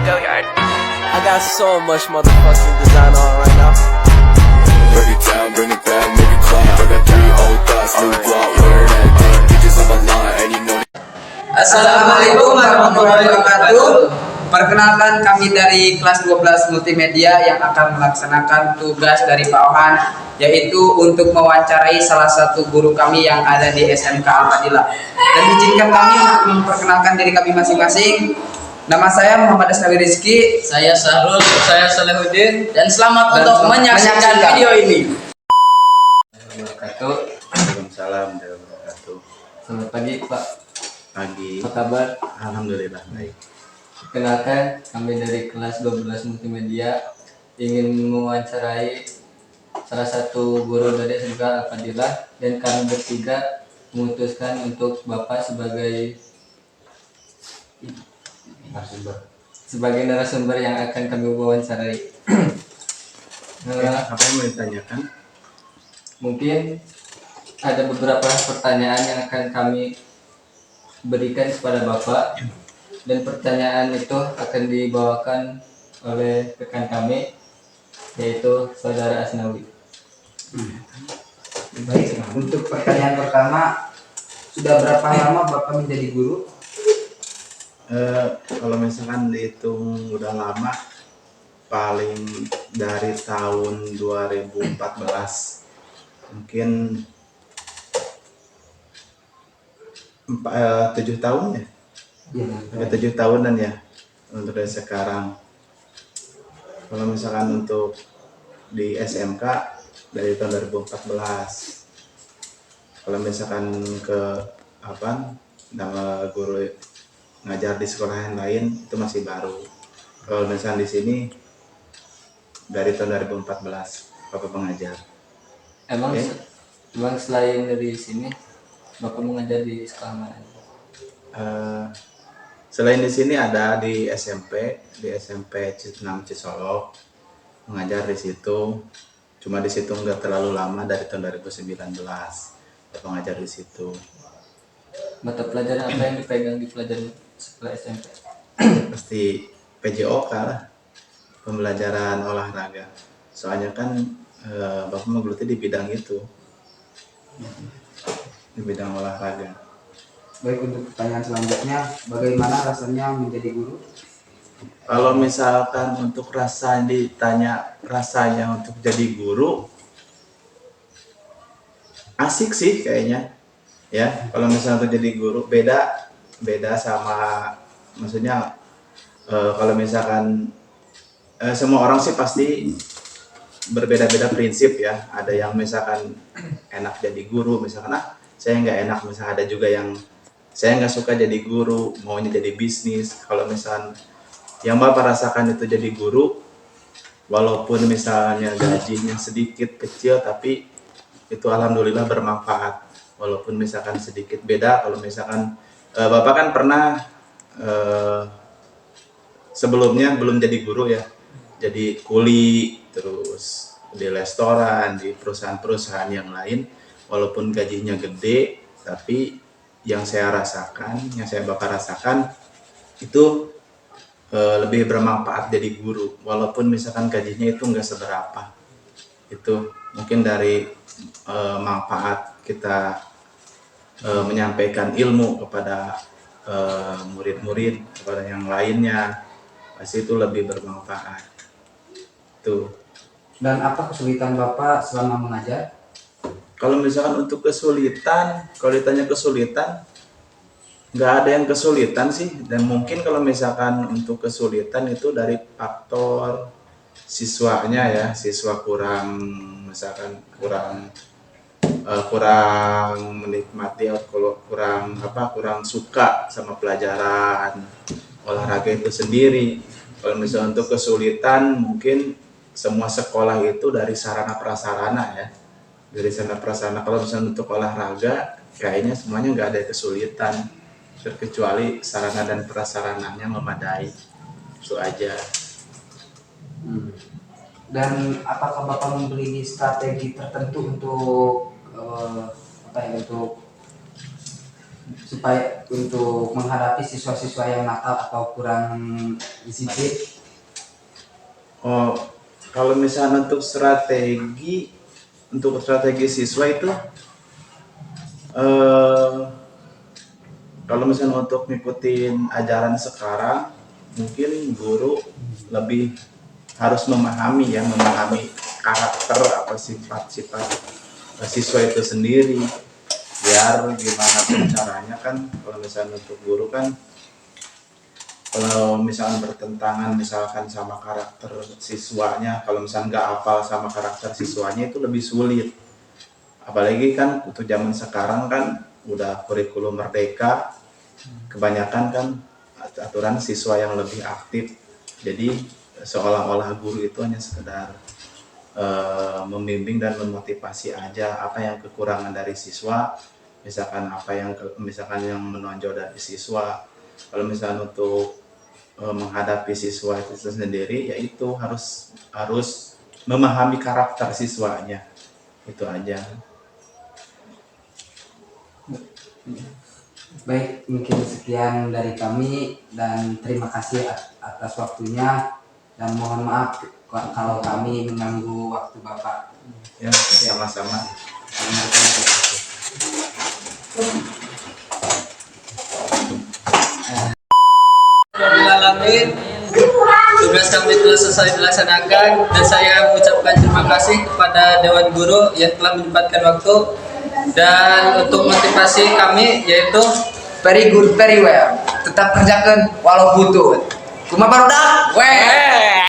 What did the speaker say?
Go yard. I got so much motherfucking design on right now. Break it down, bring it back, make it clap. I got 3 old thoughts, new guap, wear that thing. Bitches on my line, and you know that. Assalamualaikum warahmatullahi wabarakatuh. Perkenalkan, kami dari kelas 12 multimedia yang akan melaksanakan tugas dari Pak Ohan, yaitu untuk mewawancarai salah satu guru kami yang ada di SMK Al-Fadilah. Dan izinkan kami untuk memperkenalkan diri kami masing-masing. Nama saya Muhammad Asnawi Rizky. Saya Sahrul, saya Salahuddin, dan selamat untuk menyaksikan video ini. Waalaikumsalam warahmatullahi wabarakatuh. Selamat pagi Pak. Pagi. Apa kabar? Alhamdulillah baik. Kenalkan, kami dari kelas 12 multimedia ingin mewawancarai salah satu guru dari SMK Al-Fadilah, dan kami bertiga memutuskan untuk Bapak sebagai narasumber yang akan kami wawancarai. Apa yang mau ditanyakan? Mungkin ada beberapa pertanyaan yang akan kami berikan kepada Bapak, dan pertanyaan itu akan dibawakan oleh rekan kami, yaitu Saudara Asnawi. Baik, untuk pertanyaan pertama, sudah berapa lama Bapak menjadi guru? Kalau misalkan dihitung udah lama, paling dari tahun 2014, mungkin 7 tahun ya? Iya, 7 tahunan ya untuk dari sekarang. Kalau misalkan untuk di SMK dari tahun 2014. Kalau misalkan ke nama guru ngajar di sekolah yang lain itu masih baru. Kalau misalkan di sini dari tahun 2014 Bapak pengajar. Emang selain dari sini Bapak mengajar di sekolah mana? Selain di sini ada di SMP 6 Cisolok, mengajar di situ. Cuma di situ nggak terlalu lama, dari tahun 2019 Bapak mengajar di situ. Mata pelajaran apa yang dipegang di pelajaran sekolah SMP? Pasti PJOK lah, pembelajaran olahraga. Soalnya kan Bapak menggeluti di bidang itu, di bidang olahraga. Baik, untuk pertanyaan selanjutnya, bagaimana rasanya menjadi guru? Kalau misalkan untuk ditanya rasanya untuk jadi guru, asik sih kayaknya. Ya, kalau misalnya untuk jadi guru beda sama, maksudnya kalau misalkan semua orang sih pasti berbeda-beda prinsip ya. Ada yang misalkan enak jadi guru, misalkan saya nggak enak, misalnya ada juga yang saya nggak suka jadi guru, maunya jadi bisnis. Kalau misalkan yang Bapak rasakan itu jadi guru, walaupun misalnya gajinya sedikit kecil, tapi itu alhamdulillah bermanfaat. Walaupun misalkan sedikit beda, kalau misalkan Bapak kan pernah sebelumnya belum jadi guru ya, jadi kuli, terus di restoran, di perusahaan-perusahaan yang lain. Walaupun gajinya gede, tapi yang saya Bapak rasakan itu lebih bermanfaat jadi guru, walaupun misalkan gajinya itu nggak seberapa. Itu mungkin dari manfaat kita menyampaikan ilmu kepada murid-murid, kepada yang lainnya, pasti itu lebih bermanfaat. Tuh. Dan apa kesulitan Bapak selama mengajar? Kalau misalkan untuk kesulitan, kalau ditanya kesulitan, nggak ada yang kesulitan sih. Dan mungkin kalau misalkan untuk kesulitan itu dari faktor siswanya ya, siswa kurang menikmati, atau kurang suka sama pelajaran olahraga itu sendiri. Kalau misalnya untuk kesulitan, mungkin semua sekolah itu dari sarana prasarana ya. Dari sana prasarana, kalau misalnya untuk olahraga kayaknya semuanya nggak ada kesulitan, terkecuali sarana dan prasarananya memadai. Itu aja. Dan apakah Bapak memiliki strategi tertentu untuk supaya untuk menghadapi siswa-siswa yang nakal atau kurang disiplin? Oh, kalau misalnya untuk strategi siswa itu, kalau misalnya untuk ngikutin ajaran sekarang, mungkin guru lebih harus memahami karakter apa sifat-sifat siswa itu sendiri, biar gimana pun caranya kan, kalau misalnya untuk guru kan, kalau misalnya bertentangan misalkan sama karakter siswanya, kalau misalnya nggak hafal sama karakter siswanya itu lebih sulit. Apalagi kan untuk zaman sekarang kan udah kurikulum merdeka, kebanyakan kan aturan siswa yang lebih aktif. Jadi seolah-olah guru itu hanya sekedar membimbing dan memotivasi aja, apa yang kekurangan dari siswa, misalkan yang menonjol dari siswa. Kalau misalnya untuk menghadapi siswa itu sendiri, yaitu harus memahami karakter siswanya, itu aja. Baik, mungkin sekian dari kami dan terima kasih atas waktunya, dan mohon maaf kalau kami mengganggu waktu Bapak. Ya, sama-sama. Alamin, tugas kami telah selesai dilaksanakan dan saya mengucapkan terima kasih kepada Dewan Guru yang telah menyempatkan waktu, dan untuk motivasi kami yaitu Very good, very well. Tetap kerjakan walau butuh. Kumaha barudak? Weh.